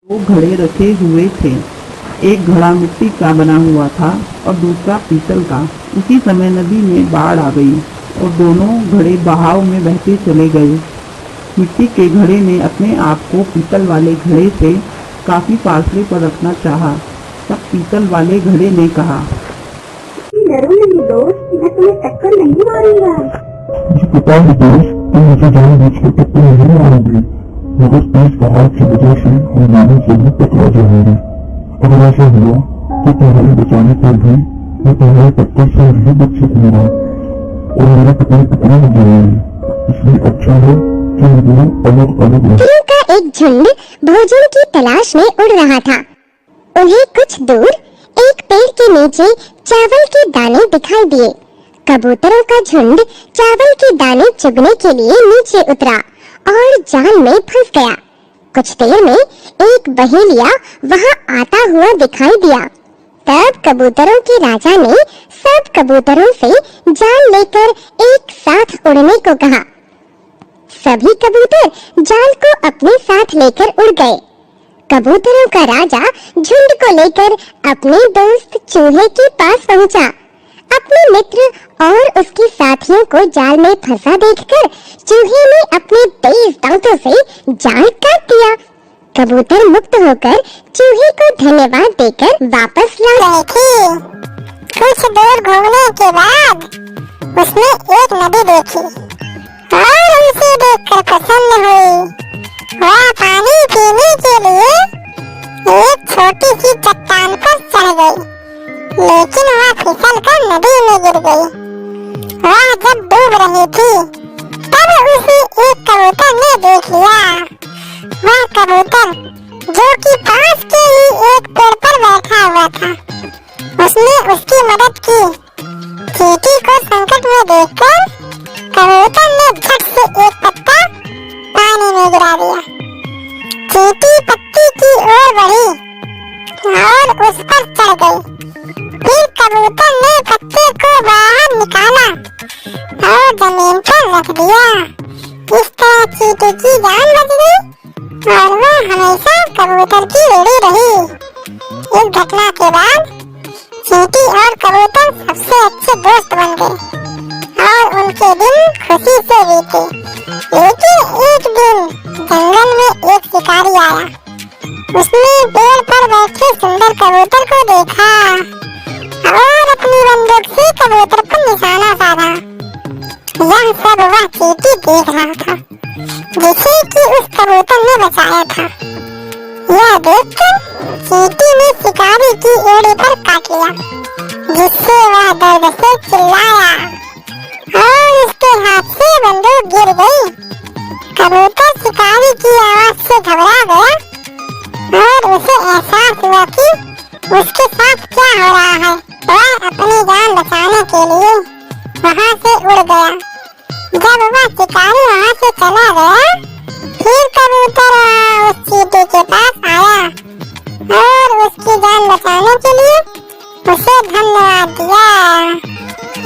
दो घड़े रखे हुए थे। एक घड़ा मिट्टी का बना हुआ था और दूसरा पीतल का। उसी समय नदी में बाढ़ आ गई और दोनों घड़े बहाव में बहते चले गए। मिट्टी के घड़े ने अपने आप को पीतल वाले घड़े से काफी फासले पर रखना चाहा। तब पीतल वाले घड़े ने कहा, डरो नहीं दोस्त, मैं तुम्हें टक्कर नहीं मारूंगा। मुझे पता है दोस्त, तुम मुझे जानबूझकर टक्कर नहीं मारोगे, मगर तेज बहाव की वजह से हम दोनों जल्दी टकरा जाएंगे। अगर ऐसा हुआ तो तुम्हारे बचाने पर भी मैं तुम्हारे टक्कर से नहीं बच सकूंगा और मेरे टुकड़े टुकड़े हो जाएंगे। इसलिए अच्छा है कि हम दोनों अलग अलग रहें। तितलियों का एक झुंड भोजन की तलाश में उड़ रहा था। उन्हें कुछ दूर एक पेड़ के नीचे चावल के दाने दिखाई दिए। कबूतरों का झुंड चावल के दाने चुगने के लिए नीचे उतरा और जाल में फंस गया। कुछ देर में एक बहेलिया वहां आता हुआ दिखाई दिया। तब कबूतरों के राजा ने सब कबूतरों से जाल लेकर एक साथ उड़ने को कहा। सभी कबूतर जाल को अपने साथ लेकर उड़ गए। कबूतरों का राजा झुंड को लेकर अपने दोस्त चूहे के पास पहुंचा। अपने मित्र और उसके साथियों को जाल में फंसा देखकर चूहे ने अपने तेज दांतों से जाल काट दिया। कबूतर मुक्त होकर चूहे को धन्यवाद देकर वापस लौट गए। कुछ दूर घूमने के बाद उसने एक नदी देखी और उसे देखकर प्रसन्न हुई। वह पानी पीने के लिए एक छोटी सी चट्टान पर चढ़ गई, लेकिन वह फिसल कर नदी में गिर गई। वह जब डूब रही थी तब उसे एक कबूतर ने देख लिया। वह कबूतर जो कि पास के ही एक पेड़ पर बैठा हुआ था, उसने उसकी मदद की। चींटी को संकट में देखकर कबूतर ने झट से एक पत्ता पानी में गिरा दिया। चींटी पत्ती की ओर बढ़ी और उस पर चढ़ गई। फिर कबूतर ने पत्ते को बाहर निकाला और जमीन पर रख दिया। इस तरह चींटी की जान बच गई और वह हमेशा कबूतर की जोड़ी रही। इस घटना के बाद चींटी और कबूतर सबसे अच्छे दोस्त बन गए और उनके दिन खुशी से बीते। लेकिन एक दिन जंगल में एक शिकारी आया। उसने पेड़ पर बैठे सुंदर कबूतर को देखा और अपनी बंदूक से कबूतर पर निशाना साधा। यह सब वह चींटी देख रहा था जिसे कि उस कबूतर ने बचाया था। यह देखकर चींटी ने शिकारी की एड़ी पर काट लिया, जिससे वह दर्द से चिल्लाया और उसके हाथ से बंदूक गिर गई। कबूतर शिकारी की आवाज से घबरा गया और उसे एहसास हुआ कि उसके साथ क्या हो रहा है। वह अपनी जान बचाने के लिए वहां से उड़ गया। जब वह शिकारी वहां से चला गया, फिर कबूतर उस चींटी के पास आया और उसकी जान बचाने के लिए उसे धन्यवाद दिया।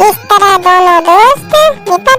इस तरह दोनों दोस्त विपद